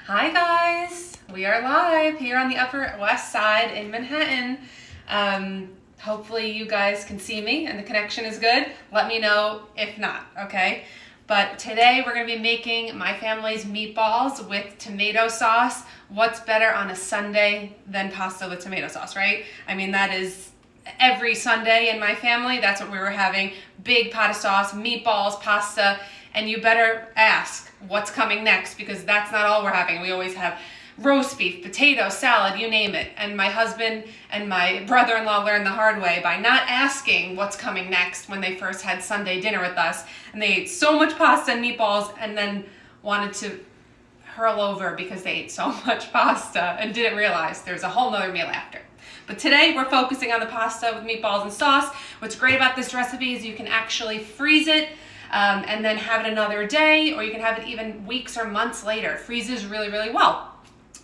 Hi guys, we are live here on the Upper West Side in Manhattan. Hopefully you guys can see me and the connection is good. Let me know if not, okay? But today we're gonna be making my family's meatballs with tomato sauce. What's better on a Sunday than pasta with tomato sauce, right? I mean, that is every Sunday in my family. That's what we were having. Big pot of sauce, meatballs, pasta, and you better ask what's coming next because that's not all we're having. We always have roast beef, potato, salad, you name it. And my husband and my brother-in-law learned the hard way by not asking what's coming next when they first had Sunday dinner with us. And they ate so much pasta and meatballs and then wanted to hurl over because they ate so much pasta and didn't realize there's a whole nother meal after. But today we're focusing on the pasta with meatballs and sauce. What's great about this recipe is you can actually freeze it and then have it another day, or you can have it even weeks or months later. It freezes really, really well.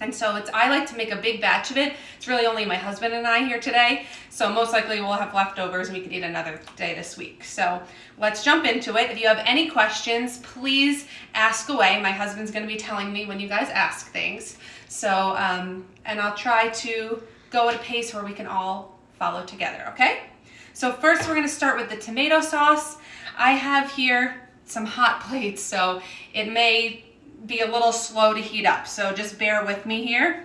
And so I like to make a big batch of it. It's really only my husband and I here today. So most likely we'll have leftovers and we can eat another day this week. So let's jump into it. If you have any questions, please ask away. My husband's gonna be telling me when you guys ask things. So, and I'll try to go at a pace where we can all follow together, okay? So first we're gonna start with the tomato sauce. I have here some hot plates, so it may be a little slow to heat up, so just bear with me here.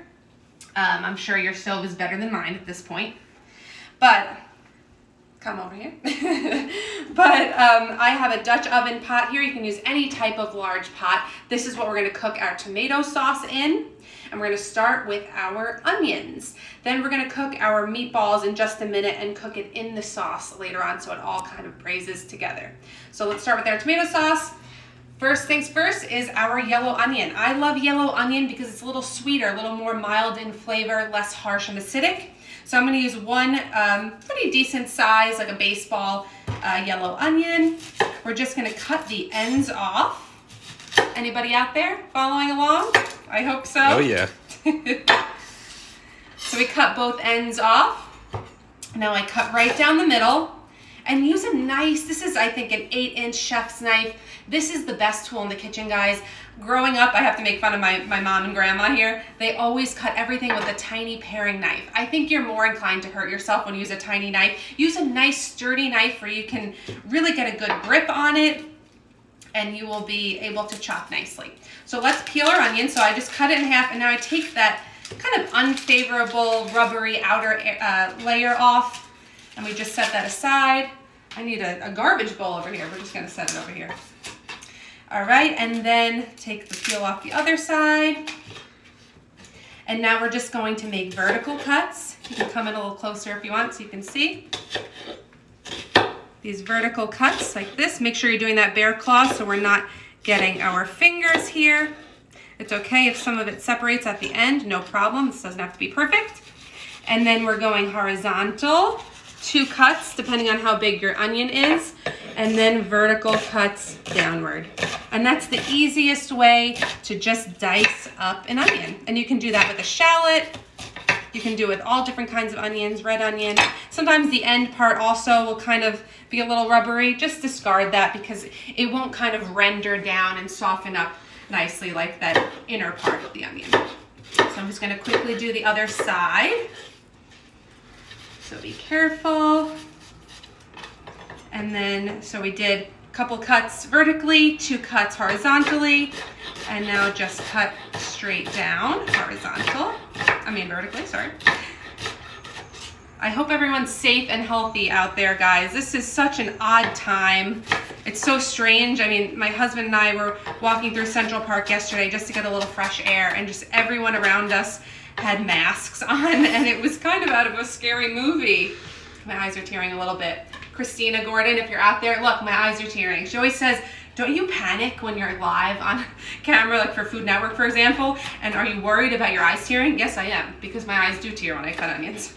I'm sure your stove is better than mine at this point, but come over here. I have a Dutch oven pot here. You can use any type of large pot. This is what we're gonna cook our tomato sauce in. And we're gonna start with our onions. Then we're gonna cook our meatballs in just a minute and cook it in the sauce later on so it all kind of braises together. So let's start with our tomato sauce. First things first is our yellow onion. I love yellow onion because it's a little sweeter, a little more mild in flavor, less harsh and acidic. So I'm gonna use one pretty decent size, like a baseball yellow onion. We're just gonna cut the ends off. Anybody out there following along? I hope so. Oh yeah. So we cut both ends off. Now I cut right down the middle and use a nice, this is I think an 8-inch chef's knife. This is the best tool in the kitchen, guys. Growing up, I have to make fun of my mom and grandma here. They always cut everything with a tiny paring knife. I think you're more inclined to hurt yourself when you use a tiny knife. Use a nice sturdy knife where you can really get a good grip on it and you will be able to chop nicely. So let's peel our onion. So I just cut it in half and now I take that kind of unfavorable rubbery outer layer off and we just set that aside. I need a garbage bowl over here. We're just gonna set it over here. All right, and then take the peel off the other side. And now we're just going to make vertical cuts. You can come in a little closer if you want so you can see. These vertical cuts like this. Make sure you're doing that bare claw so we're not getting our fingers here. It's okay if some of it separates at the end, no problem. This doesn't have to be perfect. And then we're going horizontal, 2 cuts depending on how big your onion is, and then vertical cuts downward. And that's the easiest way to just dice up an onion. And you can do that with a shallot. You can do it with all different kinds of onions, red onion. Sometimes the end part also will kind of be a little rubbery. Just discard that because it won't kind of render down and soften up nicely like that inner part of the onion. So I'm just gonna quickly do the other side. So be careful. And then, so we did a couple cuts vertically, 2 cuts horizontally, and now just cut straight down, vertically, sorry. I hope everyone's safe and healthy out there, guys. This is such an odd time. It's so strange. I mean, my husband and I were walking through Central Park yesterday just to get a little fresh air, and just everyone around us had masks on, and it was kind of out of a scary movie. My eyes are tearing a little bit. Christina Gordon, if you're out there, look, my eyes are tearing. She always says, don't you panic when you're live on camera, like for Food Network, for example, and are you worried about your eyes tearing? Yes, I am, because my eyes do tear when I cut onions.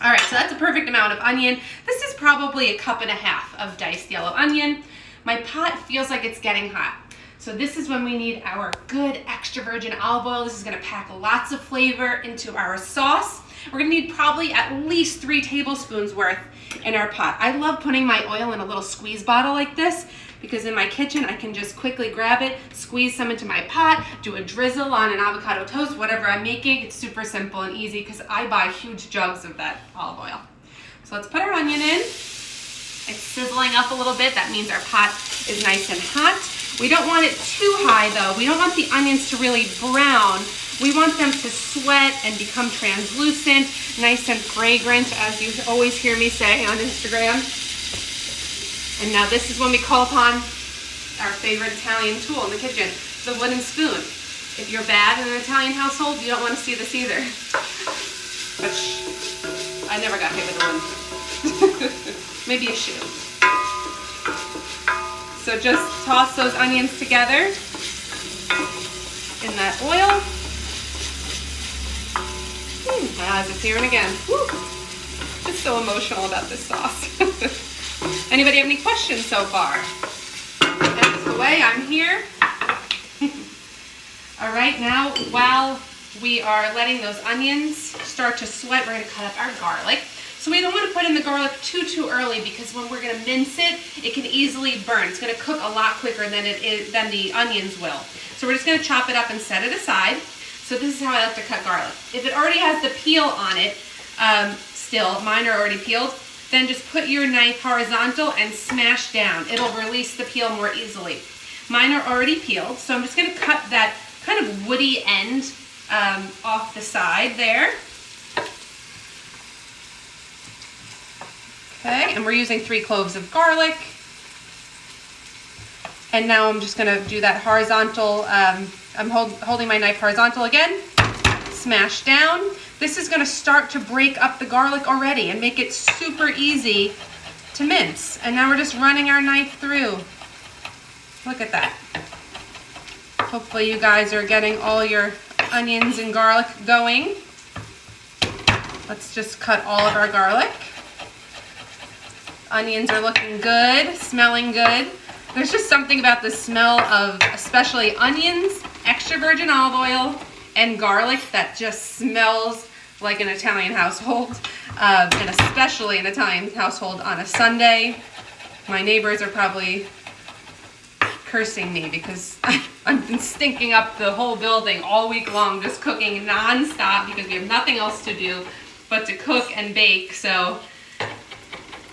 All right, so that's a perfect amount of onion. This is probably 1.5 cups of diced yellow onion. My pot feels like it's getting hot. So this is when we need our good extra virgin olive oil. This is gonna pack lots of flavor into our sauce. We're gonna need probably at least 3 tablespoons worth in our pot. I love putting my oil in a little squeeze bottle like this because in my kitchen I can just quickly grab it, squeeze some into my pot, do a drizzle on an avocado toast, whatever I'm making. It's super simple and easy because I buy huge jugs of that olive oil. So let's put our onion in. It's sizzling up a little bit. That means our pot is nice and hot. We don't want it too high though. We don't want the onions to really brown. We want them to sweat and become translucent, nice and fragrant, as you always hear me say on Instagram. And now this is when we call upon our favorite Italian tool in the kitchen, the wooden spoon. If you're bad in an Italian household, you don't want to see this either. But I never got hit with one. Maybe a shoe. So just toss those onions together in that oil. My eyes are tearing again. Woo. Just so emotional about this sauce. Anybody have any questions so far? That's the way. I'm here. All right, now while we are letting those onions start to sweat, we're going to cut up our garlic. So we don't want to put in the garlic too early because when we're going to mince it, it can easily burn. It's going to cook a lot quicker than the onions will. So we're just going to chop it up and set it aside. So this is how I like to cut garlic. If it already has the peel on it, still, mine are already peeled, then just put your knife horizontal and smash down. It'll release the peel more easily. Mine are already peeled, so I'm just going to cut that kind of woody end off the side there. Okay, and we're using 3 cloves of garlic. And now I'm just going to do that horizontal, I'm holding my knife horizontal again, smash down. This is going to start to break up the garlic already and make it super easy to mince. And now we're just running our knife through. Look at that. Hopefully you guys are getting all your onions and garlic going. Let's just cut all of our garlic. Onions are looking good, smelling good. There's just something about the smell of especially onions, extra virgin olive oil, and garlic that just smells like an Italian household, and especially an Italian household on a Sunday. My neighbors are probably cursing me because I've been stinking up the whole building all week long, just cooking non-stop because we have nothing else to do but to cook and bake. So,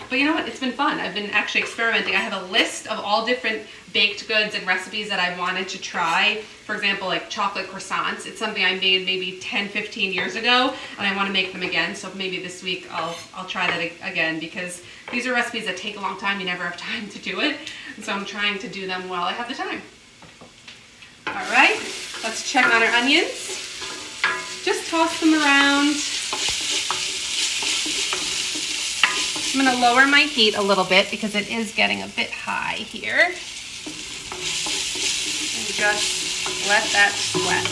but you know what? It's been fun. I've been actually experimenting. I have a list of all different baked goods and recipes that I wanted to try. For example, like chocolate croissants. It's something I made maybe 10, 15 years ago, and I want to make them again. So maybe this week I'll try that again because these are recipes that take a long time. You never have time to do it. And so I'm trying to do them while I have the time. All right, let's check on our onions. Just toss them around. I'm going to lower my heat a little bit because it is getting a bit high here. And just let that sweat.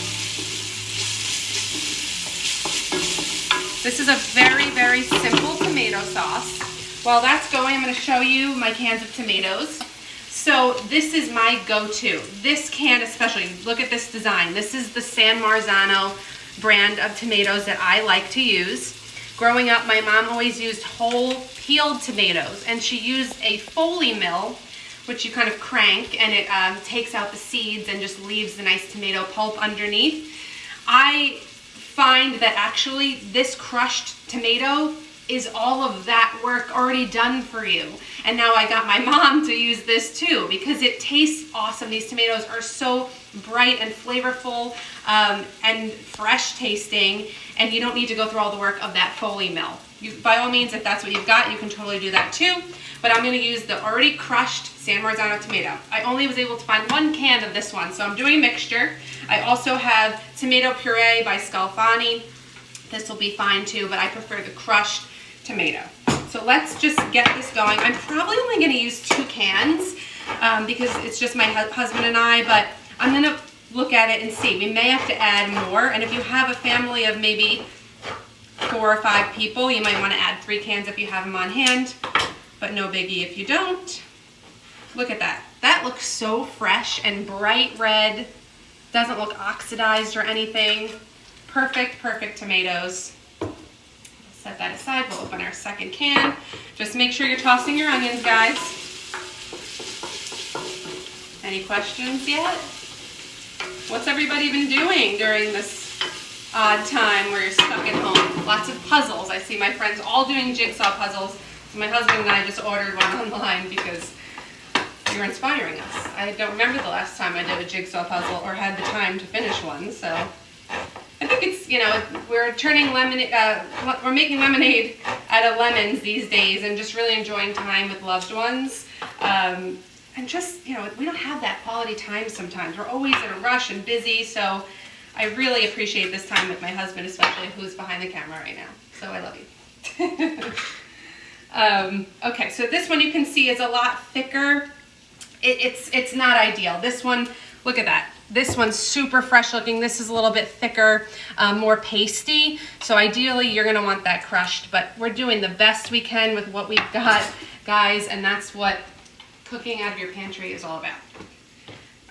This is a very, very simple tomato sauce. While that's going, I'm going to show you my cans of tomatoes. So this is my go-to. This can especially, look at this design. This is the San Marzano brand of tomatoes that I like to use. Growing up, my mom always used whole peeled tomatoes, and she used a Foley mill, which you kind of crank, and it takes out the seeds and just leaves the nice tomato pulp underneath. I find that actually this crushed tomato is all of that work already done for you. And now I got my mom to use this too because it tastes awesome. These tomatoes are so bright and flavorful and fresh tasting, and you don't need to go through all the work of that Foley mill. By all means, if that's what you've got, you can totally do that too. But I'm going to use the already crushed San Marzano tomato. I only was able to find 1 can of this one, so I'm doing a mixture. I also have tomato puree by Scalfani. This will be fine too, but I prefer the crushed tomato. So let's just get this going. I'm probably only going to use 2 cans because it's just my husband and I, but I'm going to look at it and see. We may have to add more, and if you have a family of maybe 4 or 5 people, you might want to add 3 cans if you have them on hand, but no biggie if you don't. Look at that. That looks so fresh and bright red. Doesn't look oxidized or anything. Perfect, perfect tomatoes. Set that aside. We'll open our 2nd can. Just make sure you're tossing your onions, guys. Any questions yet? What's everybody been doing during this odd time where you're stuck at home? Lots of puzzles. I see my friends all doing jigsaw puzzles. So my husband and I just ordered one online because you're inspiring us. I don't remember the last time I did a jigsaw puzzle or had the time to finish one, so I think it's, you know, we're turning lemonade, we're making lemonade out of lemons these days and just really enjoying time with loved ones. And just, you know, we don't have that quality time sometimes. We're always in a rush and busy, so I really appreciate this time with my husband, especially who's behind the camera right now. So I love you. Okay, so this one you can see is a lot thicker. It's not ideal. This one, look at that. This one's super fresh looking. This is a little bit thicker, more pasty. So ideally you're gonna want that crushed, but we're doing the best we can with what we've got, guys, and that's what cooking out of your pantry is all about.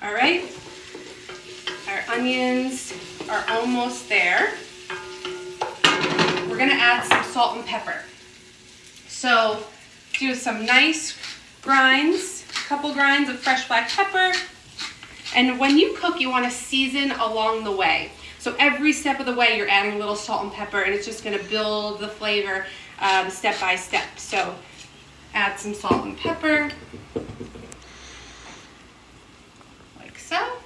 All right, our onions are almost there. We're gonna add some salt and pepper. So do some nice grinds, a couple grinds of fresh black pepper. And when you cook, you want to season along the way. So every step of the way, you're adding a little salt and pepper, and it's just going to build the flavor step by step. So add some salt and pepper, like so.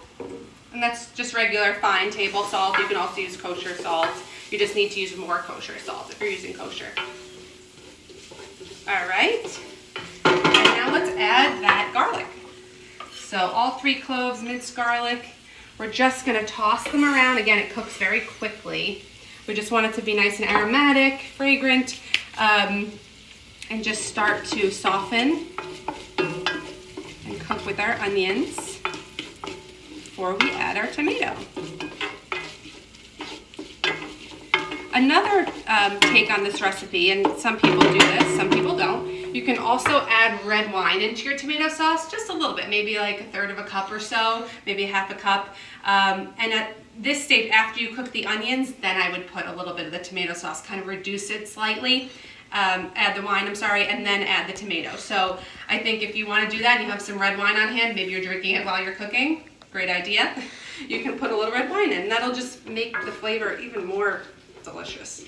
And that's just regular fine table salt. You can also use kosher salt. You just need to use more kosher salt if you're using kosher. All right. And now let's add that garlic. So all 3 cloves, minced garlic. We're just gonna toss them around. Again, it cooks very quickly. We just want it to be nice and aromatic, fragrant, and just start to soften and cook with our onions before we add our tomato. Another take on this recipe, and some people do this, some people don't, you can also add red wine into your tomato sauce, just a little bit, maybe like 1/3 of a cup or so, maybe 1/2 cup. And at this stage, after you cook the onions, then I would put a little bit of the tomato sauce, kind of reduce it slightly, add the wine, I'm sorry, and then add the tomato. So I think if you want to do that and you have some red wine on hand, maybe you're drinking it while you're cooking, great idea. You can put a little red wine in, and that'll just make the flavor even more delicious.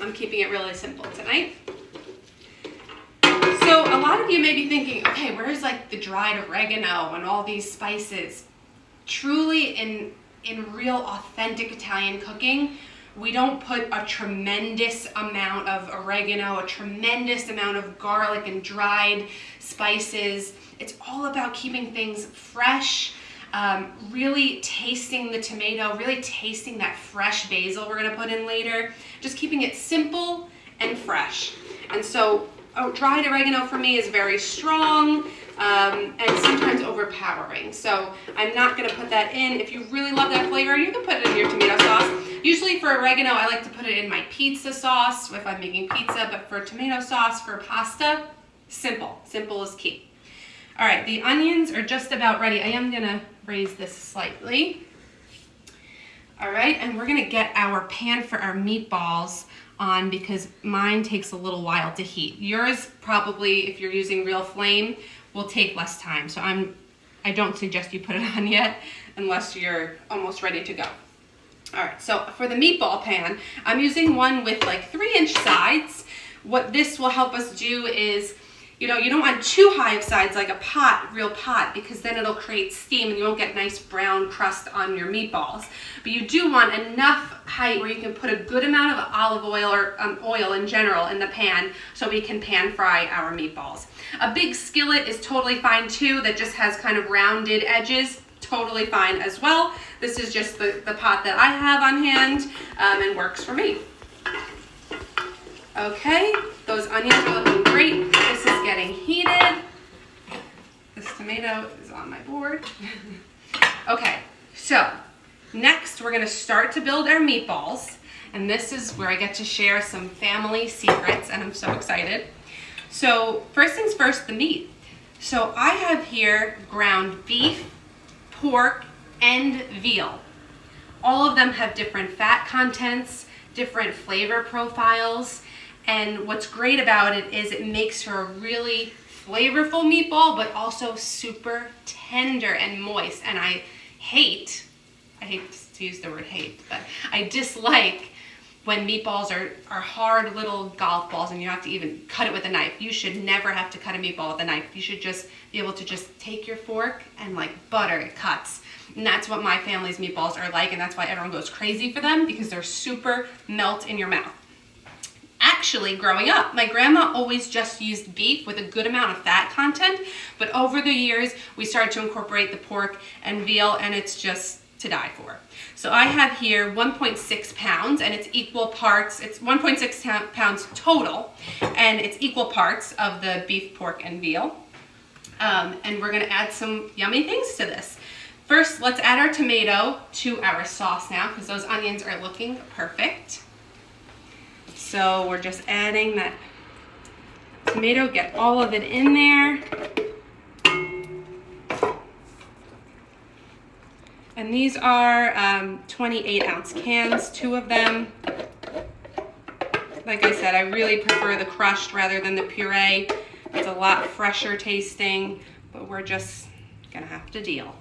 I'm keeping it really simple tonight. So a lot of you may be thinking, okay, where's like the dried oregano and all these spices? Truly, in real authentic Italian cooking, we don't put a tremendous amount of oregano, a tremendous amount of garlic and dried spices. It's all about keeping things fresh, really tasting the tomato, really tasting that fresh basil we're gonna put in later, just keeping it simple and fresh. And so dried oregano for me is very strong and sometimes overpowering. So I'm not gonna put that in. If you really love that flavor, you can put it in your tomato sauce. Usually for oregano, I like to put it in my pizza sauce if I'm making pizza, but for tomato sauce, for pasta, simple. Simple is key. All right, the onions are just about ready. I am gonna raise this slightly. All right, and we're gonna get our pan for our meatballs on because mine takes a little while to heat. Yours probably, if you're using real flame, will take less time. So I don't suggest you put it on yet unless you're almost ready to go. All right, so for the meatball pan, I'm using one with like 3-inch sides. What this will help us do is, you know, you don't want too high of sides like a pot, real pot, because then it'll create steam and you won't get nice brown crust on your meatballs. But you do want enough height where you can put a good amount of olive oil or oil in general in the pan so we can pan fry our meatballs. A big skillet is totally fine too, that just has kind of rounded edges, totally fine as well. This is just the pot that I have on hand and works for me. Okay, those onions are looking great. This is getting heated. This tomato is on my board. Okay, so next we're gonna start to build our meatballs. And this is where I get to share some family secrets, and I'm so excited. So first things first, the meat. So I have here ground beef, pork, and veal. All of them have different fat contents, different flavor profiles. And what's great about it is it makes for a really flavorful meatball, but also super tender and moist. And I hate to use the word hate, but I dislike when meatballs are hard little golf balls and you have to even cut it with a knife. You should never have to cut a meatball with a knife. You should just be able to just take your fork and like butter it cuts. And that's what my family's meatballs are like, and that's why everyone goes crazy for them, because they're super melt in your mouth. Actually, growing up, my grandma always just used beef with a good amount of fat content, but over the years, we started to incorporate the pork and veal, and it's just to die for. So I have here 1.6 pounds, and it's equal parts. It's 1.6 pounds total, and it's equal parts of the beef, pork, and veal. And we're gonna add some yummy things to this. First, let's add our tomato to our sauce now, because those onions are looking perfect. So we're just adding that tomato, get all of it in there. And these are 28-ounce cans, 2 of them. Like I said, I really prefer the crushed rather than the puree. It's a lot fresher tasting, but we're just gonna have to deal.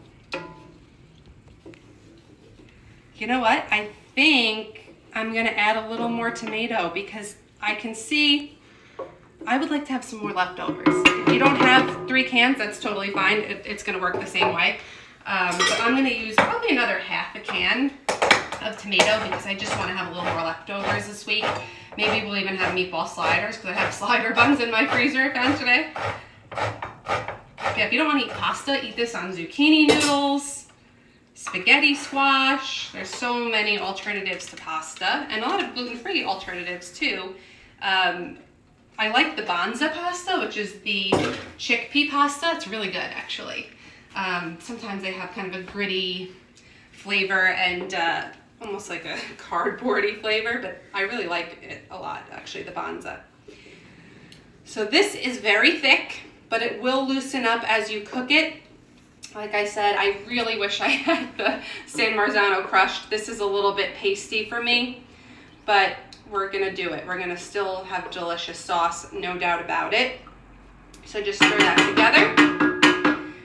You know what? I think I'm gonna add a little more tomato because I can see I would like to have some more leftovers. If you don't have 3 cans, that's totally fine. It's gonna work the same way. But I'm gonna use probably another half a can of tomato because I just wanna have a little more leftovers this week. Maybe we'll even have meatball sliders because I have slider buns in my freezer I found today. Yeah, if you don't wanna eat pasta, eat this on zucchini noodles, spaghetti squash. There's so many alternatives to pasta and a lot of gluten-free alternatives too. I like the Banza pasta, which is the chickpea pasta. It's really good actually. Sometimes they have kind of a gritty flavor and almost like a cardboardy flavor, but I really like it a lot actually, the Banza. So this is very thick, but it will loosen up as you cook it. Like I said, I really wish I had the San Marzano crushed. This is a little bit pasty for me, but we're gonna do it. We're gonna still have delicious sauce, no doubt about it. So just stir that together.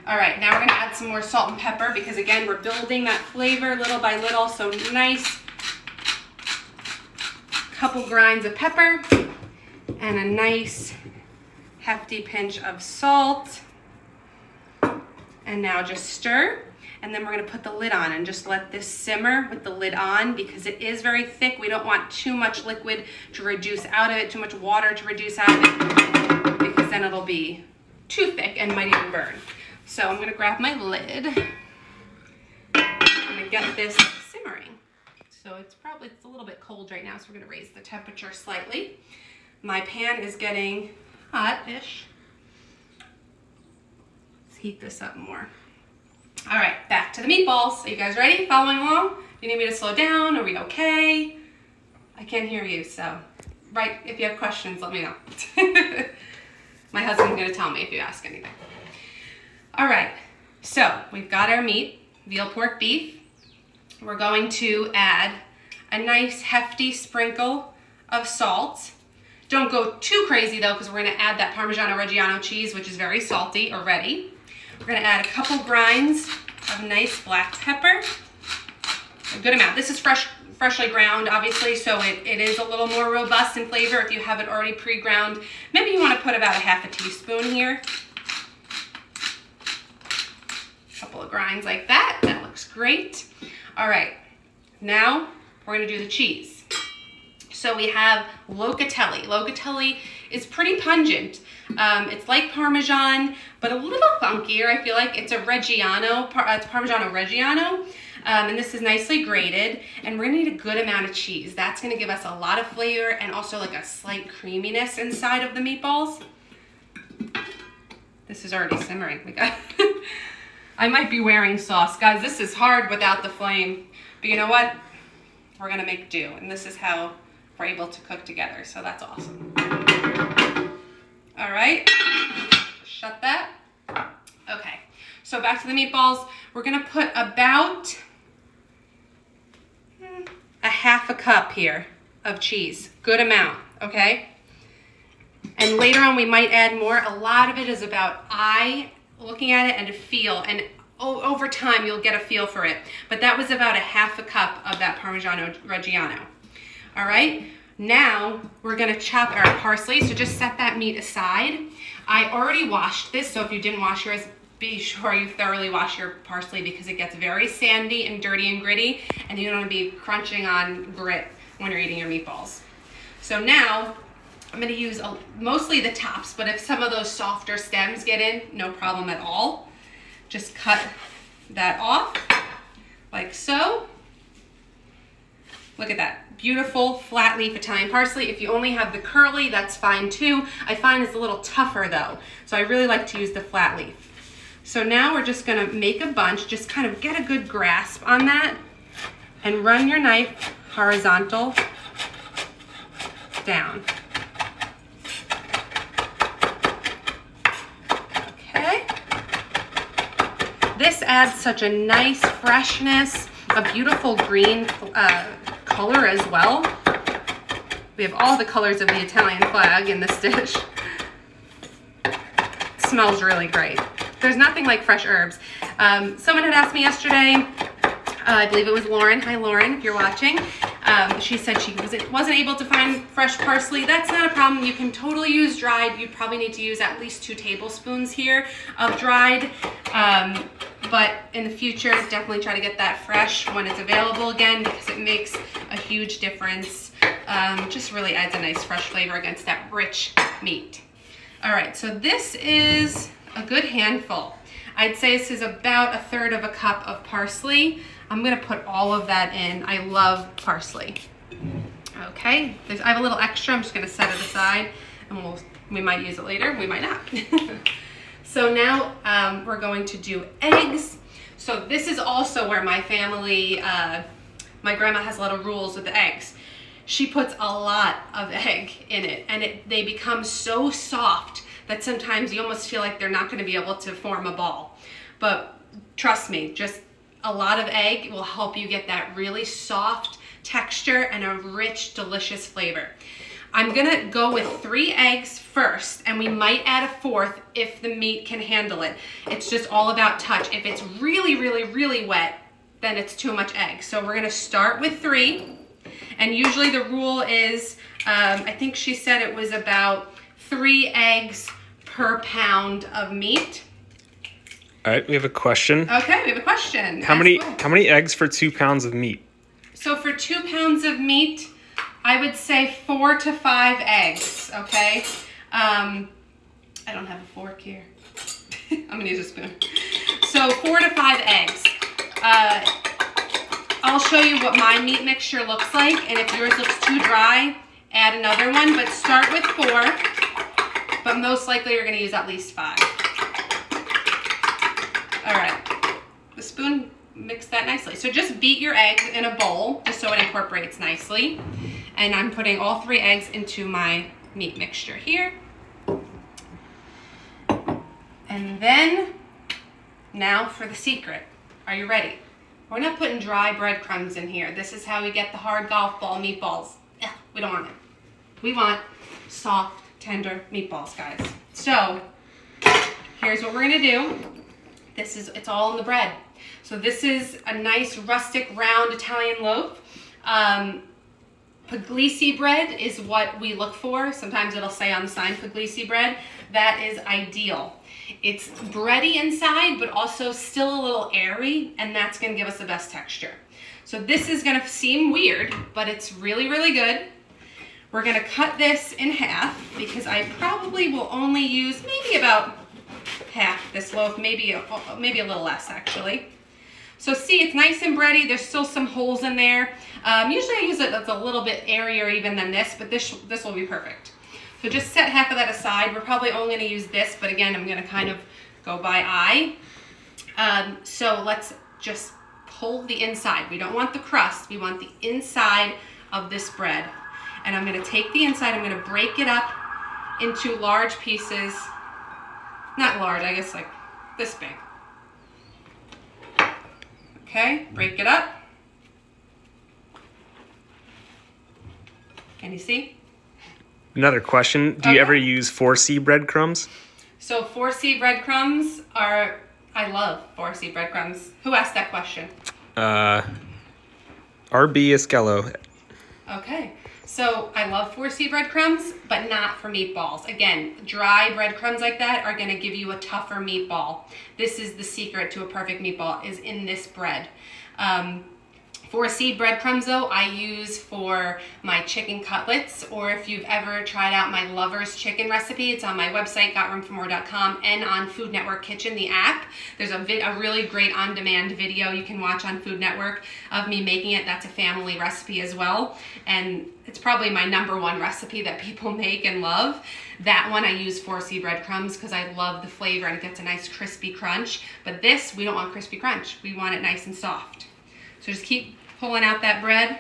All right, now we're gonna add some more salt and pepper because again, we're building that flavor little by little. So nice couple grinds of pepper and a nice hefty pinch of salt. And now just stir, and then we're gonna put the lid on and just let this simmer with the lid on because it is very thick. We don't want too much liquid to reduce out of it, too much water to reduce out of it, because then it'll be too thick and might even burn. So I'm gonna grab my lid. I'm gonna get this simmering. So it's a little bit cold right now, so we're gonna raise the temperature slightly. My pan is getting hot-ish. Heat this up more. All right, back to the meatballs. Are you guys ready? Following along? Do you need me to slow down? Are we okay? I can't hear you, so if you have questions, let me know. My husband's gonna tell me if you ask anything. All right, so we've got our meat, veal, pork, beef. We're going to add a nice hefty sprinkle of salt. Don't go too crazy though, because we're gonna add that Parmegiano Reggiano cheese, which is very salty already. We're gonna add a couple grinds of nice black pepper, a good amount. This is freshly ground, obviously, so it is a little more robust in flavor if you have it already pre-ground. Maybe you wanna put about a half a teaspoon here. A couple of grinds like that, that looks great. All right, now we're gonna do the cheese. So we have Locatelli. Locatelli is pretty pungent. It's like Parmesan, but a little funkier. I feel like it's a Reggiano, it's Parmegiano Reggiano, and this is nicely grated. And we're gonna need a good amount of cheese. That's gonna give us a lot of flavor and also like a slight creaminess inside of the meatballs. This is already simmering. I might be wearing sauce. Guys, this is hard without the flame, but you know what? We're gonna make do, and this is how we're able to cook together, so that's awesome. All right, shut that. Okay, so back to the meatballs. We're gonna put about a half a cup here of cheese, good amount, okay? And later on we might add more. A lot of it is about eye, looking at it, and a feel. And over time you'll get a feel for it. But that was about a half a cup of that Parmigiano Reggiano. All right, now we're gonna chop our parsley. So just set that meat aside. I already washed this, so if you didn't wash yours, be sure you thoroughly wash your parsley because it gets very sandy and dirty and gritty, and you don't want to be crunching on grit when you're eating your meatballs. So now I'm going to use mostly the tops, but if some of those softer stems get in, no problem at all. Just cut that off like so. Look at that, beautiful flat leaf Italian parsley. If you only have the curly, that's fine too. I find it's a little tougher though, so I really like to use the flat leaf. So now we're just gonna make a bunch, just kind of get a good grasp on that and run your knife horizontal down. Okay. This adds such a nice freshness, a beautiful green color as well. We have all the colors of the Italian flag in this dish. It smells really great. There's nothing like fresh herbs. Someone had asked me yesterday, I believe it was Lauren. Hi Lauren, if you're watching. She said she wasn't able to find fresh parsley. That's not a problem. You can totally use dried. You probably need to use at least 2 tablespoons here of dried. But in the future, definitely try to get that fresh when it's available again because it makes a huge difference. Just really adds a nice fresh flavor against that rich meat. All right, so this is a good handful. I'd say this is about 1/3 of a cup of parsley. I'm gonna put all of that in. I love parsley. Okay, I have a little extra. I'm just gonna set it aside and we might use it later, we might not. So now we're going to do eggs. So this is also where my family, my grandma has a lot of rules with the eggs. She puts a lot of egg in it and they become so soft that sometimes you almost feel like they're not gonna be able to form a ball. But trust me, just a lot of egg will help you get that really soft texture and a rich, delicious flavor. I'm gonna go with 3 eggs first, and we might add a 4th if the meat can handle it. It's just all about touch. If it's really, really, really wet, then it's too much egg. So we're gonna start with 3, and usually the rule is, I think she said it was about 3 eggs per pound of meat. All right, we have a question. Okay, we have a question. How many eggs for 2 pounds of meat? So for 2 pounds of meat, I would say 4 to 5 eggs, okay? I don't have a fork here. I'm gonna use a spoon. So 4 to 5 eggs. I'll show you what my meat mixture looks like, and if yours looks too dry, add another one, but start with 4, but most likely you're gonna use at least 5. All right, the spoon mixed that nicely. So just beat your eggs in a bowl just so it incorporates nicely. And I'm putting all 3 eggs into my meat mixture here. And then, now for the secret. Are you ready? We're not putting dry breadcrumbs in here. This is how we get the hard golf ball meatballs. Ugh, we don't want it. We want soft, tender meatballs, guys. So, here's what we're gonna do. It's all in the bread. So this is a nice rustic round Italian loaf. Puglisi bread is what we look for. Sometimes it'll say on the sign Puglisi bread. That is ideal. It's bready inside, but also still a little airy, and that's gonna give us the best texture. So this is gonna seem weird, but it's really, really good. We're gonna cut this in half because I probably will only use maybe about half this loaf, maybe a little less actually. So see, it's nice and bready. There's still some holes in there. Usually I use it that's a little bit airier even than this, but this will be perfect. So just set half of that aside. We're probably only gonna use this, but again, I'm gonna kind of go by eye. So let's just pull the inside. We don't want the crust, we want the inside of this bread. And I'm gonna take the inside, I'm gonna break it up into large pieces. Not large, I guess like this big. Okay, break it up. Can you see? Another question. Do you ever use 4C breadcrumbs? So 4C breadcrumbs are, I love 4C breadcrumbs. Who asked that question? RB Eskello. Okay. So I love 4C breadcrumbs, but not for meatballs. Again, dry breadcrumbs like that are gonna give you a tougher meatball. This is the secret to a perfect meatball, is in this bread. 4C breadcrumbs though, I use for my chicken cutlets, or if you've ever tried out my Lover's chicken recipe, it's on my website, gotroomformore.com, and on Food Network Kitchen, the app. There's a really great on-demand video you can watch on Food Network of me making it. That's a family recipe as well, and it's probably my #1 recipe that people make and love. That one I use 4C breadcrumbms because I love the flavor and it gets a nice crispy crunch. But this, we don't want crispy crunch. We want it nice and soft. So just keep pulling out that bread.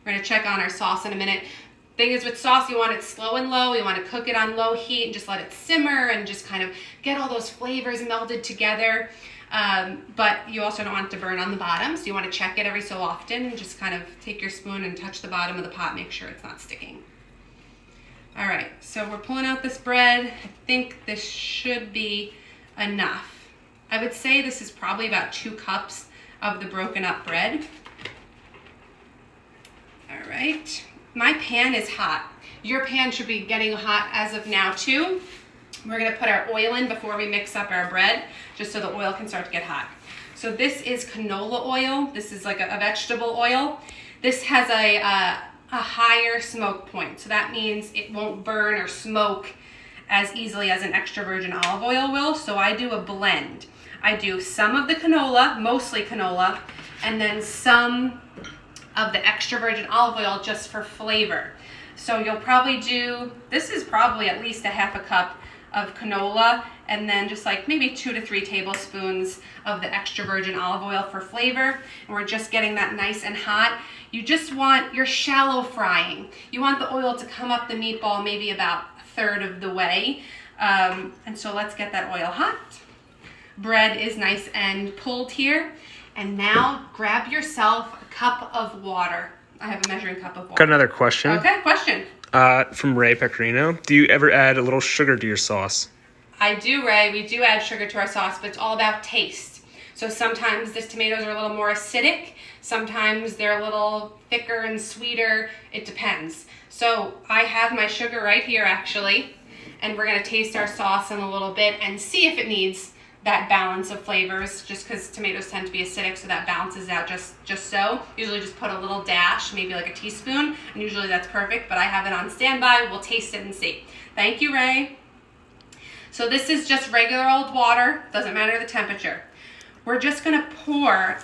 We're gonna check on our sauce in a minute. Thing is with sauce, you want it slow and low. You want to cook it on low heat and just let it simmer and just kind of get all those flavors melded together. But you also don't want it to burn on the bottom, so you want to check it every so often and just kind of take your spoon and touch the bottom of the pot, make sure it's not sticking. All right, so we're pulling out this bread. I think this should be enough. I would say this is probably about 2 cups of the broken up bread. All right, my pan is hot. Your pan should be getting hot as of now too. We're gonna put our oil in before we mix up our bread, just so the oil can start to get hot. So this is canola oil. This is like a vegetable oil. This has a higher smoke point. So that means it won't burn or smoke as easily as an extra virgin olive oil will. So I do a blend. I do some of the canola, mostly canola, and then some of the extra virgin olive oil just for flavor. So you'll probably do, this is probably at least a half a cup of canola, and then just like maybe 2 to 3 tablespoons of the extra virgin olive oil for flavor. And we're just getting that nice and hot. You just want, you're shallow frying. You want the oil to come up the meatball maybe about 1/3 of the way. And so let's get that oil hot. Bread is nice and pulled here. And now grab yourself a cup of water. I have a measuring cup of water. Got another question. Okay, question. From Ray Pecorino. Do you ever add a little sugar to your sauce? I do, Ray. We do add sugar to our sauce, but it's all about taste. So sometimes the tomatoes are a little more acidic. Sometimes they're a little thicker and sweeter. It depends. So I have my sugar right here, actually. And we're going to taste our sauce in a little bit and see if it needs that balance of flavors, just because tomatoes tend to be acidic, so that balances out just so. Usually just put a little dash, maybe like a teaspoon, and usually that's perfect, but I have it on standby. We'll taste it and see. Thank you, Ray. So this is just regular old water, doesn't matter the temperature. We're just gonna pour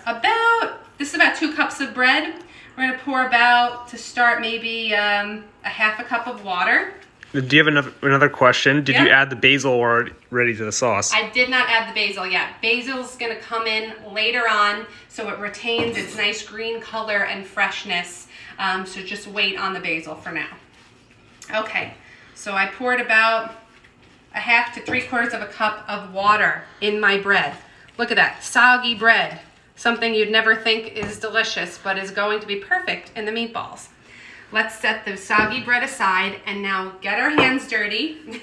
this is about 2 cups of bread. We're gonna pour about, to start, maybe a half a cup of water. Do you have another question? Did Yeah. you add the basil already to the sauce? I did not add the basil yet. Basil's gonna come in later on, so it retains its nice green color and freshness. So just wait on the basil for now. Okay, so I poured about a half to 3/4 of a cup of water in my bread. Look at that, soggy bread. Something you'd never think is delicious, but is going to be perfect in the meatballs. Let's set the soggy bread aside and now get our hands dirty.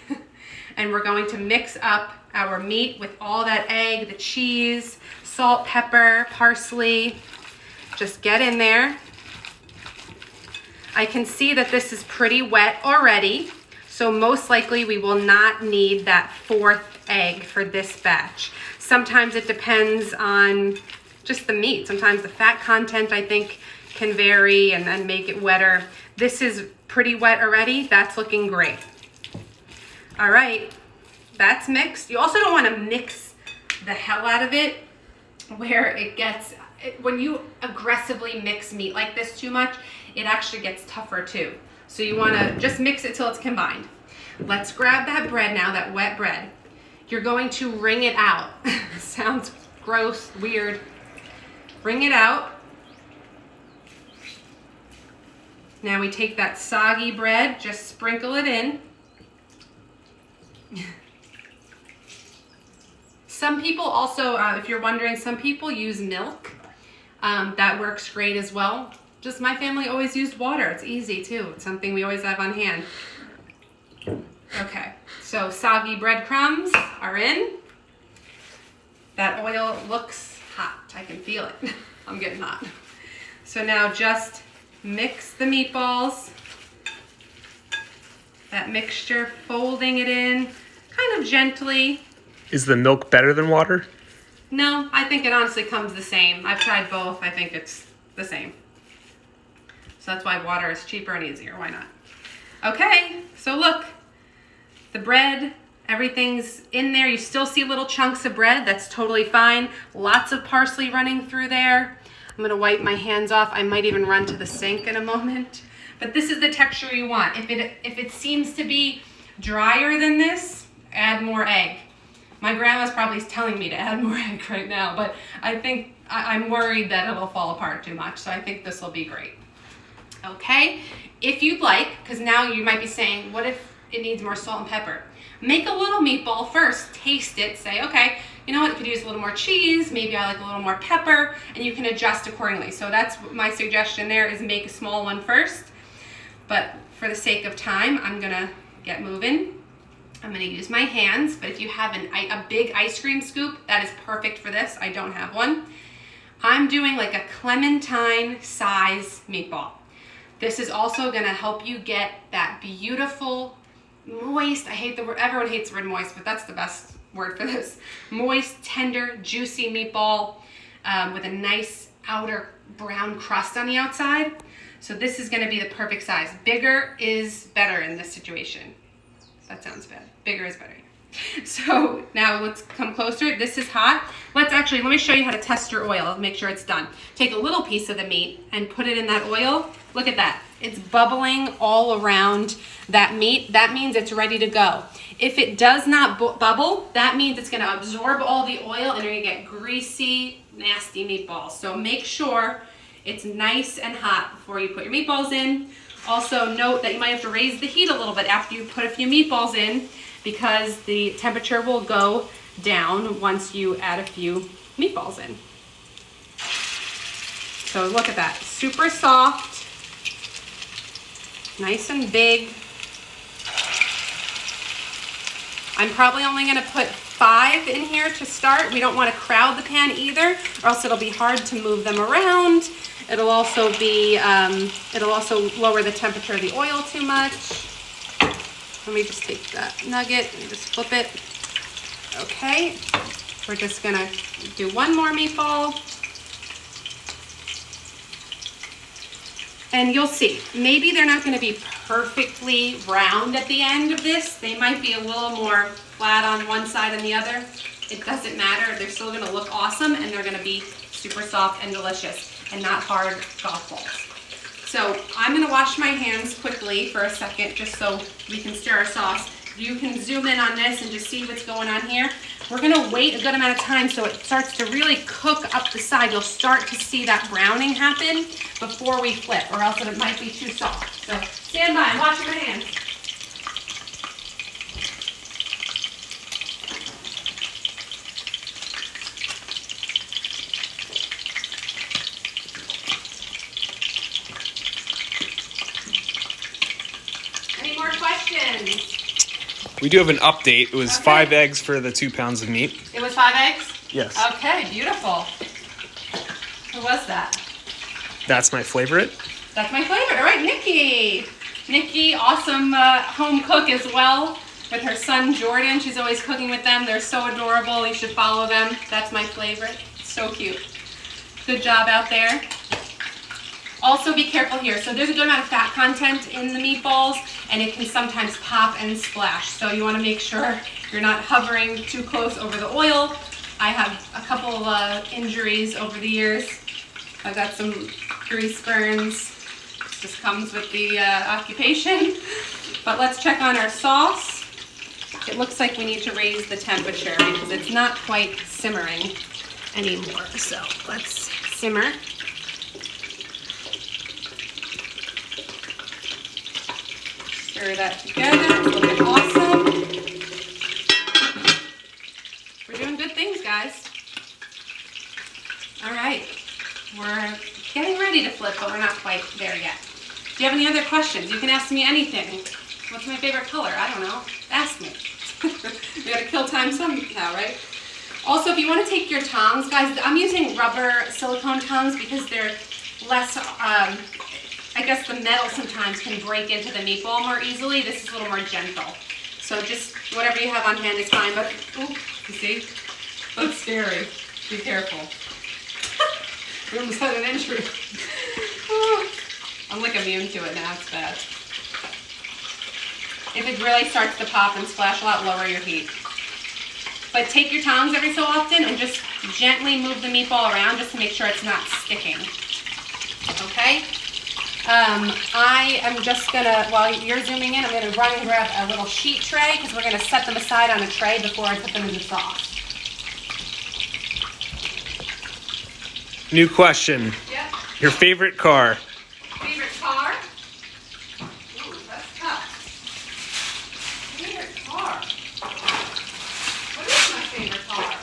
And we're going to mix up our meat with all that egg, the cheese, salt, pepper, parsley. Just get in there. I can see that this is pretty wet already, so most likely we will not need that 4th egg for this batch. Sometimes it depends on just the meat. Sometimes the fat content, I think, can vary and then make it wetter. This is pretty wet already. That's looking great. All right, that's mixed. You also don't want to mix the hell out of it where it gets, when you aggressively mix meat like this too much, it actually gets tougher too. So you want to just mix it till it's combined. Let's grab that bread now, that wet bread. You're going to wring it out. Sounds gross, weird. Wring it out. Now we take that soggy bread, just sprinkle it in. Some people also, if you're wondering, some people use milk. That works great as well. Just my family always used water. It's easy too. It's something we always have on hand. Okay, so soggy breadcrumbs are in. That oil looks hot. I can feel it. I'm getting hot. So now just mix the meatballs. That mixture, folding it in kind of gently. Is the milk better than water? No, I think it honestly comes the same. I've tried both. I think it's the same. So that's why water is cheaper and easier. Why not? Okay, so look. The bread, everything's in there. You still see little chunks of bread. That's totally fine. Lots of parsley running through there. I'm gonna wipe my hands off. I might even run to the sink in a moment. But this is the texture you want. If it seems to be drier than this, add more egg. My grandma's probably telling me to add more egg right now, but I think I'm worried that it'll fall apart too much. So I think this will be great. Okay, if you'd like, because now you might be saying, what if it needs more salt and pepper? Make a little meatball first, taste it, say, okay, you know what, you could use a little more cheese, maybe I like a little more pepper, and you can adjust accordingly. So that's my suggestion there, is make a small one first. But for the sake of time, I'm gonna get moving. I'm gonna use my hands, but if you have a big ice cream scoop, that is perfect for this. I don't have one. I'm doing like a clementine size meatball. This is also gonna help you get that beautiful, moist, I hate the word, everyone hates the word moist, but that's the best word for this. Moist, tender, juicy meatball with a nice outer brown crust on the outside. So this is gonna be the perfect size. Bigger is better in this situation. That sounds bad. Bigger is better. So now let's come closer. This is hot. Let me show you how to test your oil. Make sure it's done. Take a little piece of the meat and put it in that oil. Look at that. It's bubbling all around that meat. That means it's ready to go. If it does not bubble, that means it's gonna absorb all the oil and you're gonna get greasy, nasty meatballs. So make sure it's nice and hot before you put your meatballs in. Also note that you might have to raise the heat a little bit after you put a few meatballs in, because the temperature will go down once you add a few meatballs in. So look at that, super soft, nice and big. I'm probably only gonna put 5 in here to start. We don't wanna crowd the pan either, or else it'll be hard to move them around. It'll also lower the temperature of the oil too much. Let me just take that nugget and just flip it. Okay, we're just gonna do one more meatball. And you'll see, maybe they're not gonna be perfectly round at the end of this. They might be a little more flat on one side and the other. It doesn't matter, they're still gonna look awesome and they're gonna be super soft and delicious and not hard golf balls. So I'm gonna wash my hands quickly for a second just so we can stir our sauce. You can zoom in on this and just see what's going on here. We're gonna wait a good amount of time so it starts to really cook up the side. You'll start to see that browning happen before we flip, or else it might be too soft. So stand by, I'm washing my hands. We do have an update. It was 5 eggs for the 2 pounds of meat. It was 5 eggs? Yes. Okay, beautiful. Who was that? That's my favorite. That's my favorite. All right, Nikki. Nikki, awesome home cook as well, with her son Jordan. She's always cooking with them. They're so adorable. You should follow them. That's my favorite. So cute. Good job out there. Also be careful here. So there's a good amount of fat content in the meatballs, and it can sometimes pop and splash. So you want to make sure you're not hovering too close over the oil. I have a couple injuries over the years. I've got some grease burns. It just comes with the occupation. But let's check on our sauce. It looks like we need to raise the temperature because it's not quite simmering anymore. So let's simmer. Stir that together. It's looking awesome. We're doing good things, guys. All right. We're getting ready to flip, but we're not quite there yet. Do you have any other questions? You can ask me anything. What's my favorite color? I don't know. Ask me. We gotta kill time somehow, right? Also, if you want to take your tongs, guys, I'm using rubber silicone tongs because they're less, I guess the metal sometimes can break into the meatball more easily. This is a little more gentle. So just whatever you have on hand is fine, but, ooh, you see? That's scary. Be careful. We almost had an injury. I'm like immune to it now, it's bad. If it really starts to pop and splash a lot, lower your heat. But take your tongs every so often and just gently move the meatball around just to make sure it's not sticking. Okay? I am just gonna, while you're zooming in, I'm gonna run and grab a little sheet tray because we're gonna set them aside on a tray before I put them in the sauce. New question. Yep. Your favorite car? Favorite car? Ooh, that's tough. Favorite car? What is my favorite car?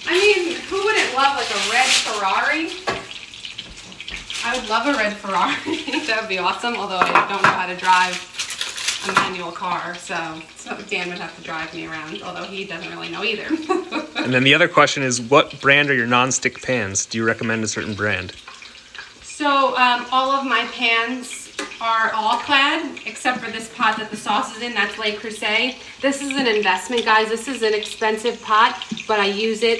I mean, who wouldn't love like a red Ferrari? I would love a red Ferrari. That would be awesome, although I don't know how to drive a manual car, so Dan would have to drive me around, although he doesn't really know either. And then the other question is, what brand are your non-stick pans? Do you recommend a certain brand? So all of my pans are all clad, except for this pot that the sauce is in, that's Le Creuset. This is an investment, guys. This is an expensive pot, but I use it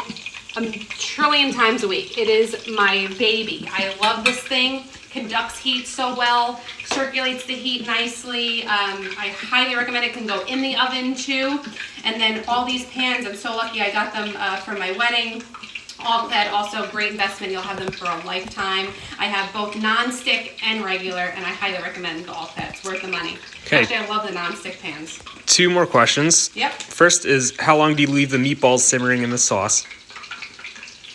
a trillion times a week. It is my baby. I love this thing. Conducts heat so well, circulates the heat nicely. I highly recommend it. Can go in the oven too. And then all these pans, I'm so lucky I got them for my wedding. All clad, also great investment. You'll have them for a lifetime. I have both non-stick and regular, and I highly recommend the all clad. It's worth the money. Okay. Actually, I love the non-stick pans. 2 more questions. Yep. First is, how long do you leave the meatballs simmering in the sauce?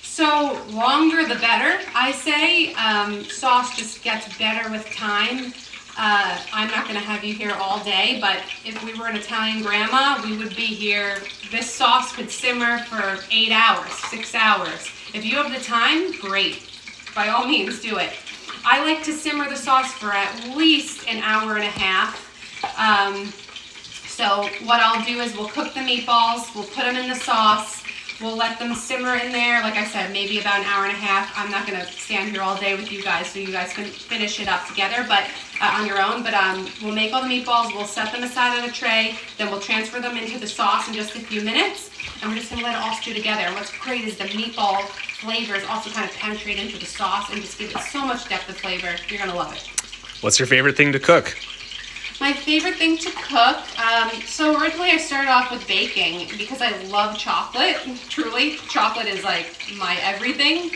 So longer the better, I say. Sauce just gets better with time. I'm not going to have you here all day, but if we were an Italian grandma, we would be here. This sauce could simmer for 8 hours, 6 hours. If you have the time, great. By all means, do it. I like to simmer the sauce for at least an hour and a half. So what I'll do is we'll cook the meatballs, we'll put them in the sauce. We'll let them simmer in there, like I said, maybe about an hour and a half. I'm not going to stand here all day with you guys, so you guys can finish it up together, but on your own. But we'll make all the meatballs, we'll set them aside on a tray, then we'll transfer them into the sauce in just a few minutes, and we're just going to let it all stew together. And what's great is the meatball flavors also kind of penetrate into the sauce and just give it so much depth of flavor. You're going to love it. What's your favorite thing to cook? My favorite thing to cook, so originally I started off with baking because I love chocolate, truly. Chocolate is like my everything.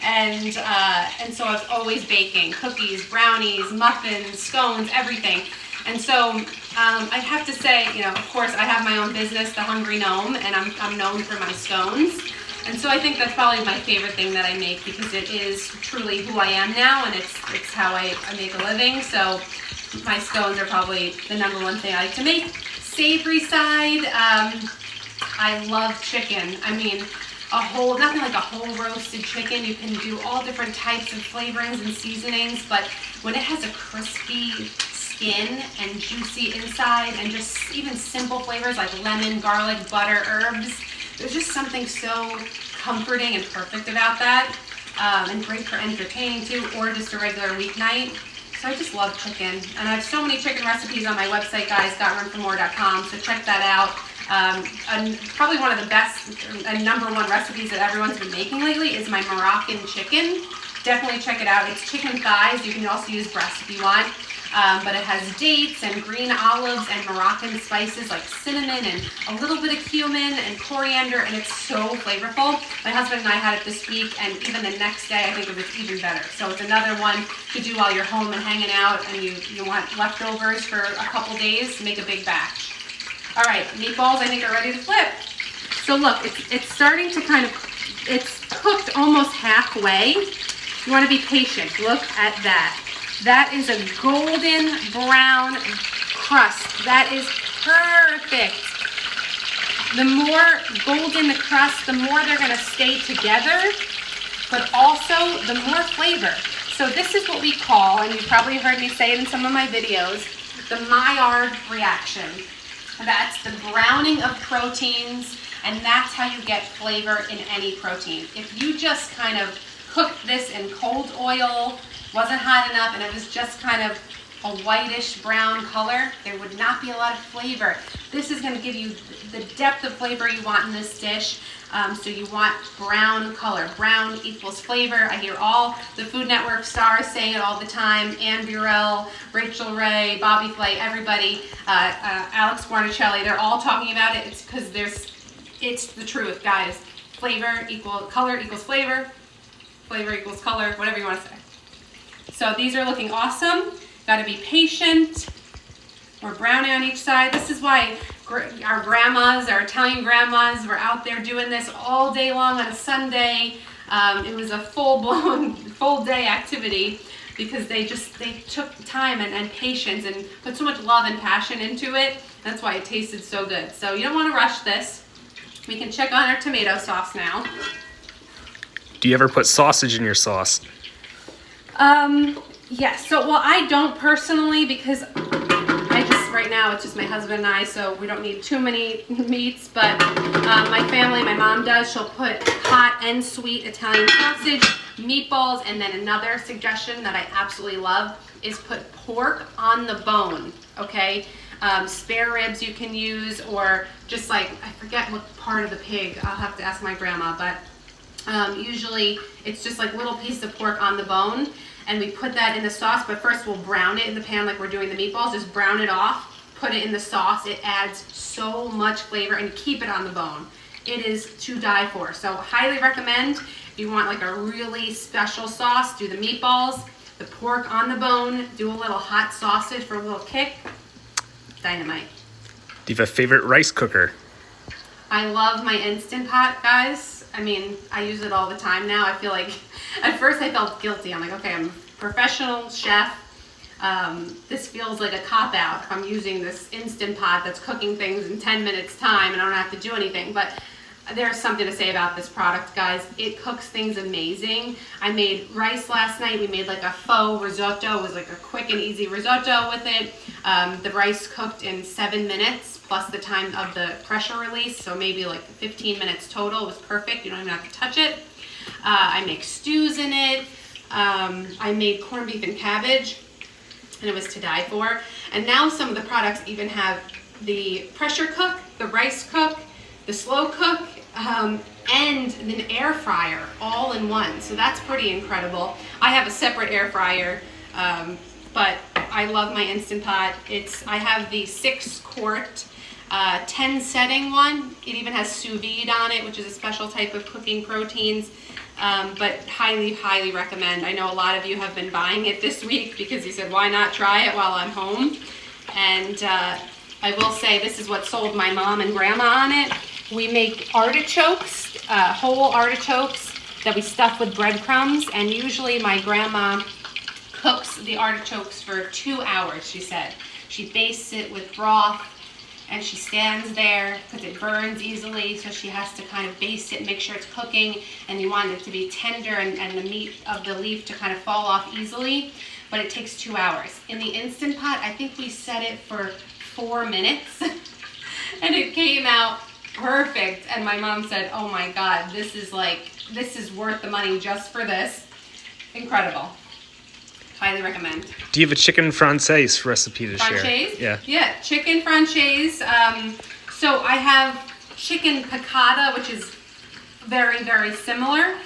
And so I was always baking cookies, brownies, muffins, scones, everything. And so I have to say, you know, of course I have my own business, The Hungry Gnome, and I'm known for my scones. And so I think that's probably my favorite thing that I make because it is truly who I am now, and it's how I make a living. So my scones are probably the #1 thing I like to make. Savory side, I love chicken. I mean, nothing like a whole roasted chicken. You can do all different types of flavorings and seasonings, but when it has a crispy skin and juicy inside and just even simple flavors like lemon, garlic, butter, herbs, there's just something so comforting and perfect about that, and great for entertaining too, or just a regular weeknight. So I just love chicken, and I have so many chicken recipes on my website, guys, gotroomformore.com, so check that out. And probably one of the best and #1 recipes that everyone's been making lately is my Moroccan chicken. Definitely check it out. It's chicken thighs. You can also use breast if you want. But it has dates and green olives and Moroccan spices like cinnamon and a little bit of cumin and coriander, and it's so flavorful. My husband and I had it this week, and even the next day I think it was even better. So it's another one to do while you're home and hanging out and you want leftovers for a couple days, make a big batch. All right, meatballs I think are ready to flip. So look, it's starting to it's cooked almost halfway. You want to be patient. Look at that. That is a golden brown crust. That is perfect. The more golden the crust, the more they're going to stay together, but also the more flavor. So this is what we call, and you probably heard me say it in some of my videos, the Maillard reaction. That's the browning of proteins, and that's how you get flavor in any protein. If you just kind of cooked this in cold oil, wasn't hot enough, and it was just kind of a whitish brown color, there would not be a lot of flavor. This is going to give you the depth of flavor you want in this dish. So you want brown color. Brown equals flavor. I hear all the Food Network stars saying it all the time. Ann Burrell, Rachel Ray, Bobby Flay, everybody, Alex Guarnacelli, they're all talking about it. It's because it's the truth, guys. Flavor equals color equals flavor. Flavor equals color, whatever you want to say. So these are looking awesome. Got to be patient. We're browning on each side. This is why our grandmas, our Italian grandmas, were out there doing this all day long on a Sunday. It was a full-blown, full-day activity because they took time and patience and put so much love and passion into it. That's why it tasted so good. So you don't want to rush this. We can check on our tomato sauce now. Do you ever put sausage in your sauce? Yes. So, well, I don't personally because right now it's just my husband and I, so we don't need too many meats, but my family, my mom does. She'll put hot and sweet Italian sausage, meatballs, and then another suggestion that I absolutely love is put pork on the bone, okay? Spare ribs you can use, or just like, I forget what part of the pig, I'll have to ask my grandma, but usually it's just like little piece of pork on the bone. And we put that in the sauce, but first we'll brown it in the pan like we're doing the meatballs. Just brown it off, put it in the sauce. It adds so much flavor, and keep it on the bone. It is to die for. So highly recommend. If you want like a really special sauce, do the meatballs, the pork on the bone, do a little hot sausage for a little kick. Dynamite. Do you have a favorite rice cooker? I love my Instant Pot, guys. I mean, I use it all the time now. I feel like, at first I felt guilty. I'm like, okay, I'm a professional chef. This feels like a cop-out if I'm using this Instant Pot that's cooking things in 10 minutes time and I don't have to do anything. But there's something to say about this product, guys. It cooks things amazing. I made rice last night. We made like a faux risotto. It was like a quick and easy risotto with it. The rice cooked in 7 minutes plus the time of the pressure release, so maybe like 15 minutes total. It was perfect. You don't even have to touch it. I make stews in it. I made corned beef and cabbage, and it was to die for. And now some of the products even have the pressure cook, the rice cook, the slow cook, and an air fryer all in one. So that's pretty incredible. I have a separate air fryer, but I love my Instant Pot. I have the 6-quart 10 setting one. It even has sous vide on it, which is a special type of cooking proteins. But highly recommend. I know a lot of you have been buying it this week because you said, why not try it while I'm home? And I will say this is what sold my mom and grandma on it. We make artichokes, whole artichokes that we stuff with breadcrumbs. And usually my grandma cooks the artichokes for 2 hours, she said. She bastes it with broth, and she stands there because it burns easily, so she has to kind of baste it and make sure it's cooking, and you want it to be tender and the meat of the leaf to kind of fall off easily, but it takes 2 hours. In the Instant Pot, I think we set it for 4 minutes, and it came out perfect, and my mom said, oh my God, this is worth the money just for this. Incredible. Highly recommend. Do you have a chicken francaise recipe to share? Francaise? Yeah, chicken francaise. So I have chicken piccata, which is very, very similar.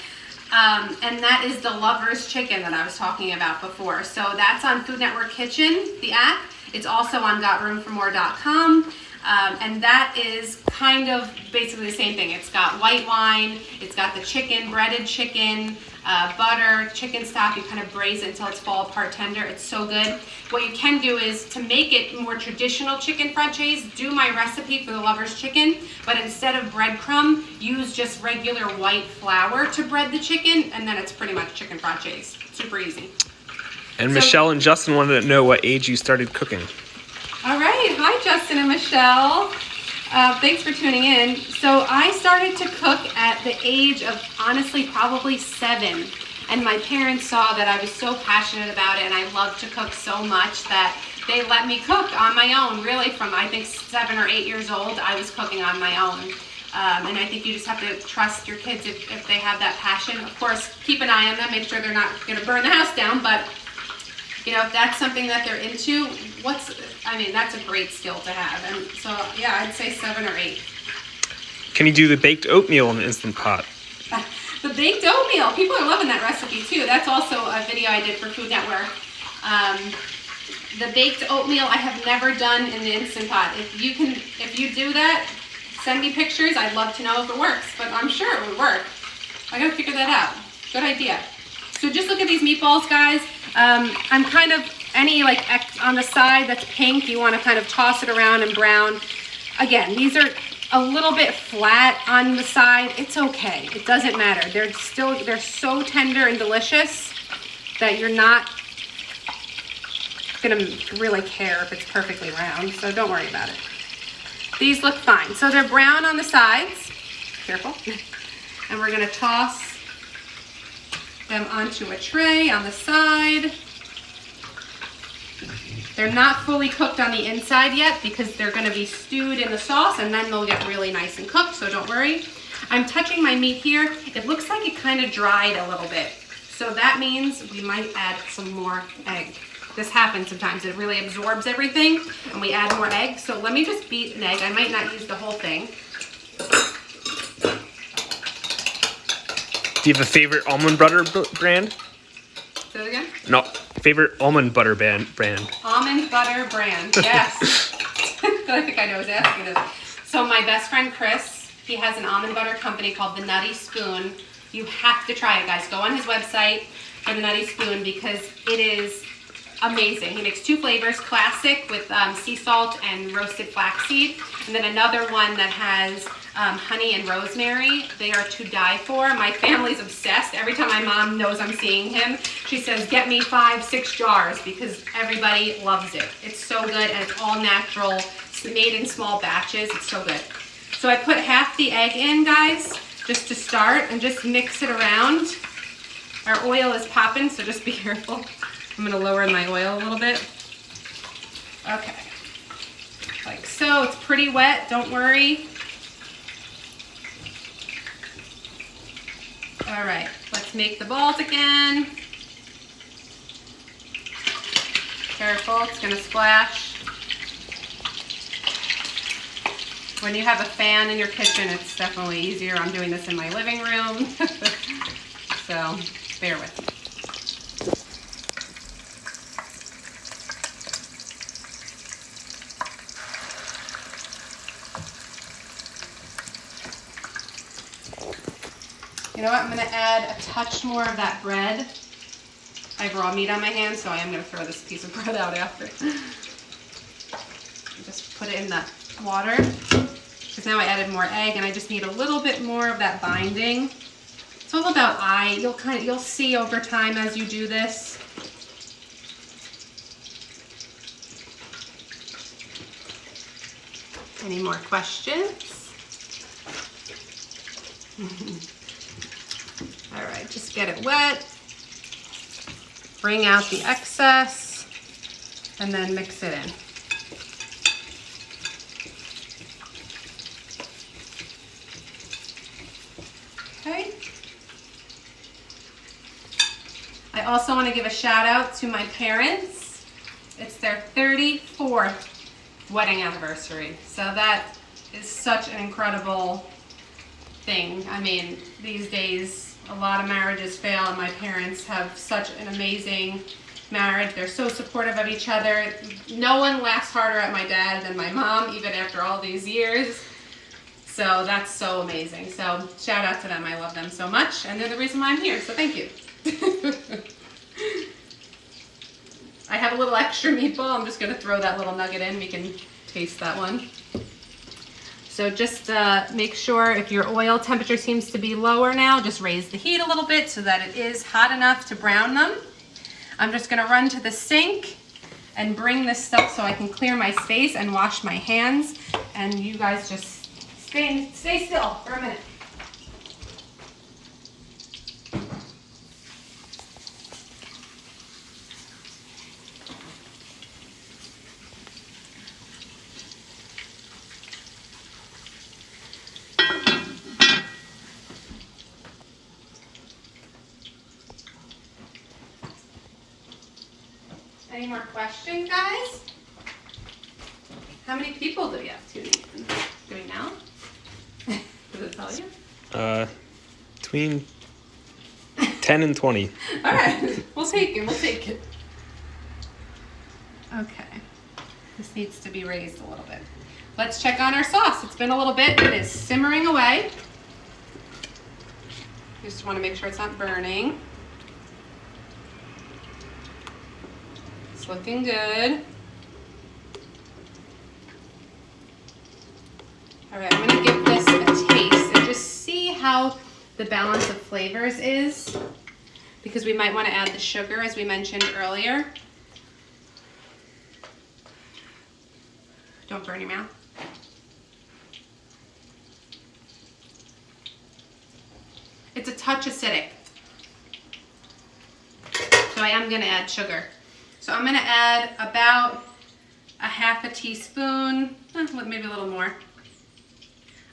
And that is the lover's chicken that I was talking about before. So that's on Food Network Kitchen, the app. It's also on GotRoomForMore.com. And that is kind of basically the same thing. It's got white wine, it's got the chicken, breaded chicken, butter, chicken stock. You kind of braise it until it's fall apart tender. It's so good. What you can do is, to make it more traditional chicken francaise, do my recipe for the lover's chicken, but instead of breadcrumb, use just regular white flour to bread the chicken, and then it's pretty much chicken francaise. Super easy. And Michelle and Justin wanted to know what age you started cooking. All right. Hi, Justin and Michelle. Thanks for tuning in. So I started to cook at the age of, honestly, probably 7. And my parents saw that I was so passionate about it and I loved to cook so much that they let me cook on my own, really, from I think 7 or 8 years old. I was cooking on my own. And I think you just have to trust your kids if they have that passion. Of course, keep an eye on them, make sure they're not going to burn the house down, but you know, if that's something that they're into, that's a great skill to have. And so, yeah, I'd say 7 or 8. Can you do the baked oatmeal in the Instant Pot? The baked oatmeal, people are loving that recipe too. That's also a video I did for Food Network. The baked oatmeal I have never done in the Instant Pot. If you do that, send me pictures. I'd love to know if it works, but I'm sure it would work. I gotta figure that out. Good idea. So just look at these meatballs, guys. I'm kind of, on the side that's pink, you wanna kind of toss it around and brown. Again, these are a little bit flat on the side. It's okay, it doesn't matter. They're so tender and delicious that you're not gonna really care if it's perfectly round, so don't worry about it. These look fine. So they're brown on the sides. Careful. And we're gonna toss them onto a tray on the side. They're not fully cooked on the inside yet because they're gonna be stewed in the sauce and then they'll get really nice and cooked, so don't worry. I'm touching my meat here. It looks like it kind of dried a little bit. So that means we might add some more egg. This happens sometimes. It really absorbs everything and we add more egg. So let me just beat an egg. I might not use the whole thing. Do you have a favorite almond butter brand? Say it again? No, favorite almond butter brand. Almond butter brand, yes. I think I know who's asking this. So my best friend Chris, he has an almond butter company called The Nutty Spoon. You have to try it, guys. Go on his website for The Nutty Spoon because it is amazing. He makes 2 flavors, classic with sea salt and roasted flaxseed, and then another one that has honey and rosemary. They are to die for. My family's obsessed. Every time my mom knows I'm seeing him, she says, get me 5-6 jars because everybody loves it. It's so good and it's all natural. It's made in small batches. It's so good. So I put half the egg in, guys, just to start and just mix it around. Our oil is popping, so just be careful. I'm gonna lower my oil a little bit. Okay, like so. It's pretty wet, don't worry. All right, let's make the balls again. Careful, it's gonna splash. When you have a fan in your kitchen, it's definitely easier. I'm doing this in my living room, so bear with me. You know what, I'm gonna add a touch more of that bread. I have raw meat on my hands, so I am gonna throw this piece of bread out after. Just put it in the water, because now I added more egg and I just need a little bit more of that binding. It's all about you'll see over time as you do this. Any more questions? All right, just get it wet, bring out the excess, and then mix it in. Okay. I also want to give a shout out to my parents. It's their 34th wedding anniversary. So that is such an incredible thing. I mean, these days, a lot of marriages fail, and my parents have such an amazing marriage. They're so supportive of each other. No one laughs harder at my dad than my mom, even after all these years. So that's so amazing. So shout out to them. I love them so much, and they're the reason why I'm here, so thank you. I have a little extra meatball. I'm just going to throw that little nugget in. We can taste that one. So just make sure if your oil temperature seems to be lower now, just raise the heat a little bit so that it is hot enough to brown them. I'm just gonna run to the sink and bring this stuff so I can clear my space and wash my hands. And you guys just stay still for a minute. Any more questions, guys? How many people do we have tuning in? Do we know? Does it tell you? Between 10 and 20. All right, we'll take it. We'll take it. Okay, this needs to be raised a little bit. Let's check on our sauce. It's been a little bit. It is simmering away. Just want to make sure it's not burning. It's looking good. All right, I'm going to give this a taste and just see how the balance of flavors is, because we might want to add the sugar as we mentioned earlier. Don't burn your mouth. It's a touch acidic, so I am going to add sugar. So I'm going to add about a half a teaspoon, maybe a little more,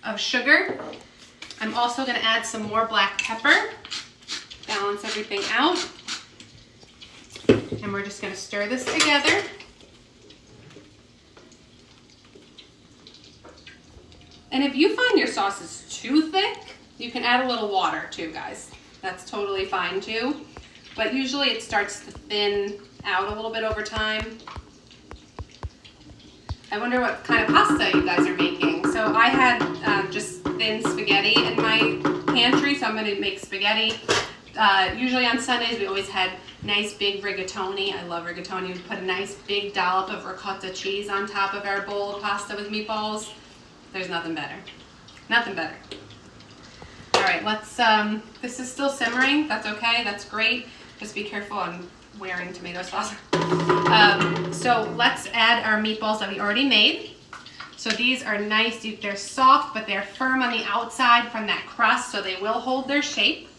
of sugar. I'm also going to add some more black pepper, balance everything out, and we're just going to stir this together. And if you find your sauce is too thick, you can add a little water too, guys. That's totally fine too. But usually it starts to thin out a little bit over time. I wonder what kind of pasta you guys are making. So I had just thin spaghetti in my pantry, so I'm going to make spaghetti. Usually on Sundays we always had nice big rigatoni. I love rigatoni. We put a nice big dollop of ricotta cheese on top of our bowl of pasta with meatballs. There's nothing better. Nothing better. All right, let's, this is still simmering. That's okay, that's great. Just be careful, I'm wearing tomato sauce. So let's add our meatballs that we already made. So these are nice, they're soft, but they're firm on the outside from that crust, so they will hold their shape.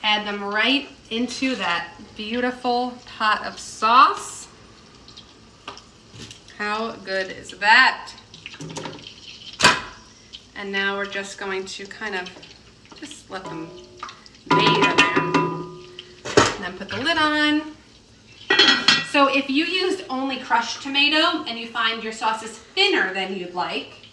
Add them right into that beautiful pot of sauce. How good is that? And now we're just going to kind of just let them bathe in there. And then put the lid on. So if you used only crushed tomato and you find your sauce is thinner than you'd like,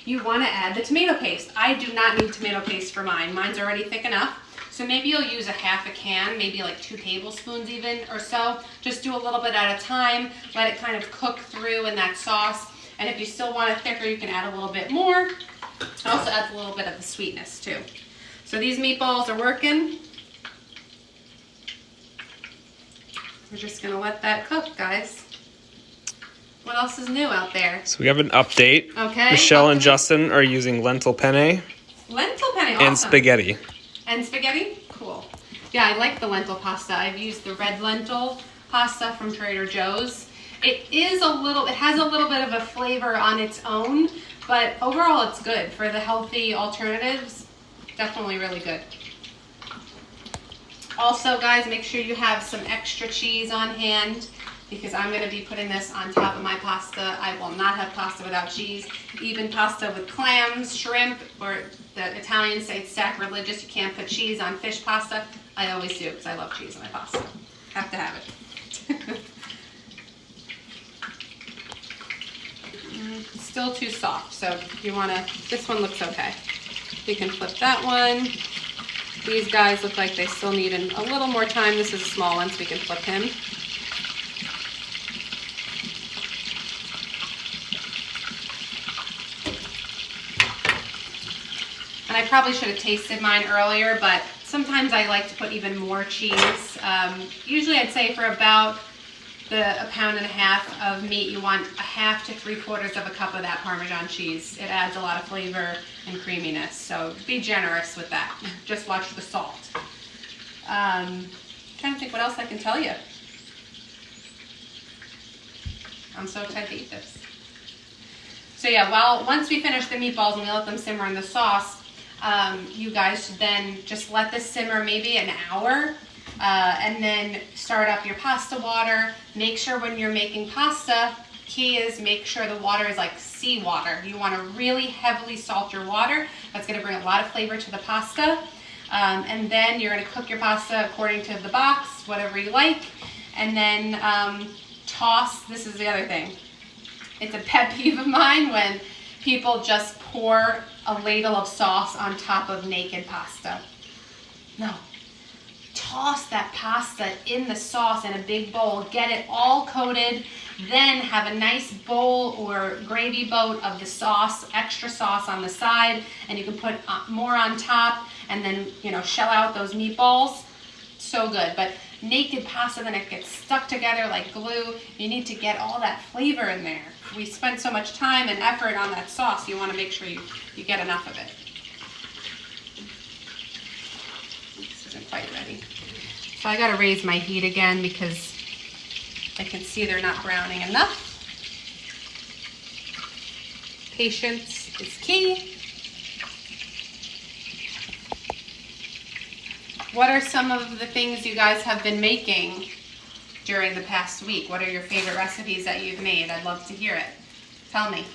you want to add the tomato paste. I do not need tomato paste for mine. Mine's already thick enough. So maybe you'll use a half a can, maybe like 2 tablespoons even or so. Just do a little bit at a time. Let it kind of cook through in that sauce. And if you still want it thicker, you can add a little bit more. It also adds a little bit of the sweetness too. So these meatballs are working. We're just gonna let that cook, guys. What else is new out there? So we have an update. Okay. Michelle and Justin are using lentil penne. Lentil penne, awesome. And spaghetti. And spaghetti? Cool. Yeah, I like the lentil pasta. I've used the red lentil pasta from Trader Joe's. It has a little bit of a flavor on its own, but overall it's good. For the healthy alternatives, definitely really good. Also, guys, make sure you have some extra cheese on hand because I'm going to be putting this on top of my pasta. I will not have pasta without cheese. Even pasta with clams, shrimp, or the Italians say it's sacrilegious. You can't put cheese on fish pasta. I always do because I love cheese on my pasta. Have to have it. Still too soft, so you want to, this one looks okay. You can flip that one. These guys look like they still need a little more time. This is a small one, so we can flip him. And I probably should have tasted mine earlier, but sometimes I like to put even more cheese. Usually I'd say for about a pound and a half of meat, you want a half to 3/4 of a cup of that Parmesan cheese. It adds a lot of flavor and creaminess, so be generous with that. Just watch the salt. Trying to think what else I can tell you. I'm so excited to eat this. So yeah, once we finish the meatballs and we let them simmer in the sauce, you guys should then just let this simmer maybe an hour. And then start up your pasta water. Make sure when you're making pasta, key is make sure the water is like seawater. You want to really heavily salt your water. That's going to bring a lot of flavor to the pasta. And then you're going to cook your pasta according to the box, whatever you like. And then toss, this is the other thing. It's a pet peeve of mine when people just pour a ladle of sauce on top of naked pasta. No. Toss that pasta in the sauce in a big bowl, get it all coated, then have a nice bowl or gravy boat of the sauce, extra sauce on the side, and you can put more on top, and then, you know, shell out those meatballs. So good. But naked pasta, then it gets stuck together like glue. You need to get all that flavor in there. We spent so much time and effort on that sauce, you want to make sure you get enough of it. This isn't quite ready. So I gotta raise my heat again because I can see they're not browning enough. Patience is key. What are some of the things you guys have been making during the past week? What are your favorite recipes that you've made? I'd love to hear it. Tell me.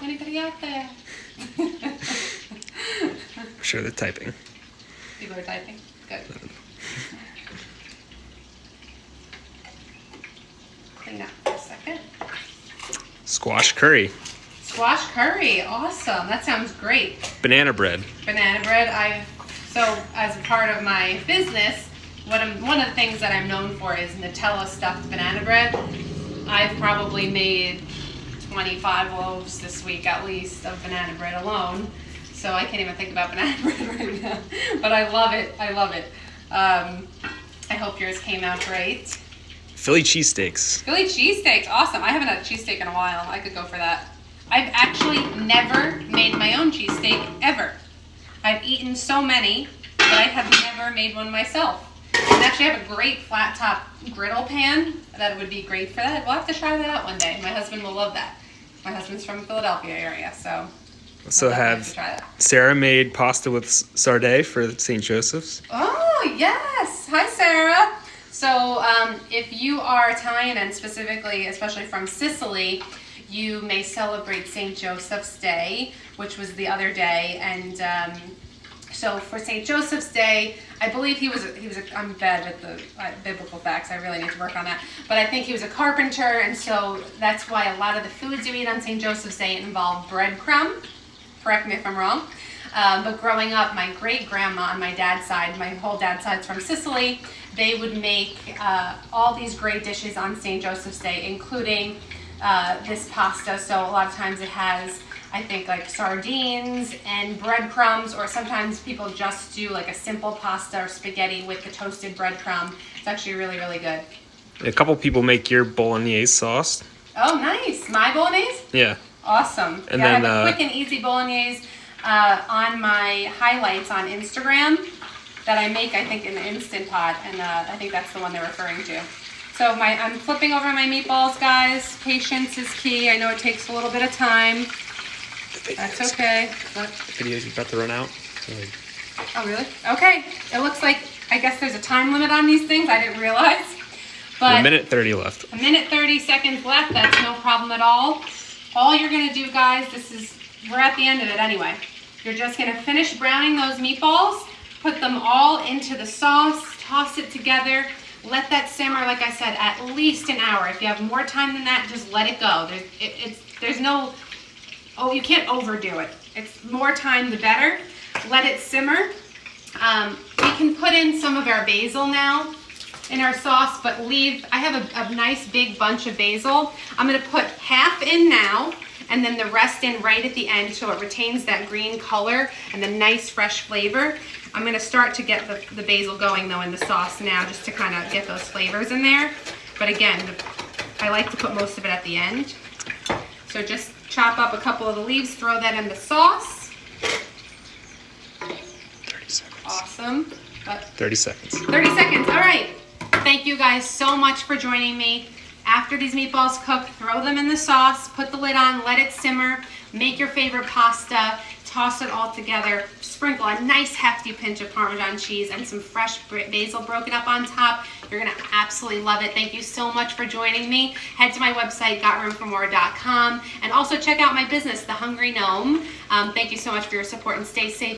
Anybody out there? I'm sure they're typing. People are typing? Good. Clean up for a second. Squash curry. Squash curry, awesome. That sounds great. Banana bread. Banana bread. So as a part of my business, one of the things that I'm known for is Nutella stuffed banana bread. I've probably made 25 loaves this week at least of banana bread alone. So I can't even think about banana bread right now. But I love it. I love it. I hope yours came out great. Philly cheesesteaks. Philly cheesesteaks, awesome. I haven't had a cheesesteak in a while. I could go for that. I've actually never made my own cheesesteak, ever. I've eaten so many, but I have never made one myself. And actually I have a great flat top griddle pan that would be great for that. We'll have to try that out one day. My husband will love that. My husband's from the Philadelphia area, so. So have Sarah made pasta with sardine for St. Joseph's. Oh, yes. Hi, Sarah. So if you are Italian and specifically, especially from Sicily, you may celebrate St. Joseph's Day, which was the other day. And so for St. Joseph's Day, I believe I'm bad with the biblical facts. I really need to work on that. But I think he was a carpenter, and so that's why a lot of the foods you eat on St. Joseph's Day involve breadcrumb. Correct me if I'm wrong. But growing up, my great-grandma on my dad's side, my whole dad's side's from Sicily, they would make all these great dishes on St. Joseph's Day, including this pasta. So a lot of times it has, I think, like sardines and breadcrumbs, or sometimes people just do like a simple pasta or spaghetti with the toasted breadcrumb. It's actually really, really good. A couple people make your bolognese sauce. Oh, nice. My bolognese? Yeah. Awesome. And yeah, then, I have a quick and easy bolognese on my highlights on Instagram that I make, I think, in the Instant Pot, and I think that's the one they're referring to. So I'm flipping over my meatballs, guys. Patience is key. I know it takes a little bit of time. That's okay. What? The video's about to run out. Oh, really? Okay. It looks like, I guess there's a time limit on these things. I didn't realize. But 1 minute 30 left. 1 minute 30 seconds left. That's no problem at all. All you're going to do, guys, we're at the end of it anyway. You're just going to finish browning those meatballs, put them all into the sauce, toss it together, let that simmer, like I said, at least an hour. If you have more time than that, just let it go. There's no, you can't overdo it. It's more time, the better. Let it simmer. We can put in some of our basil now in our sauce, but I have a nice big bunch of basil. I'm gonna put half in now, and then the rest in right at the end so it retains that green color and the nice fresh flavor. I'm gonna start to get the basil going though in the sauce now, just to kind of get those flavors in there. But again, I like to put most of it at the end. So just chop up a couple of the leaves, throw that in the sauce. 30 seconds. Awesome. 30 seconds. 30 seconds, all right. Thank you guys so much for joining me. After these meatballs cook, throw them in the sauce, put the lid on, let it simmer, make your favorite pasta, toss it all together, sprinkle a nice hefty pinch of Parmesan cheese and some fresh basil broken up on top. You're gonna absolutely love it. Thank you so much for joining me. Head to my website, gotroomformore.com, and also check out my business, The Hungry Gnome. Thank you so much for your support, and stay safe.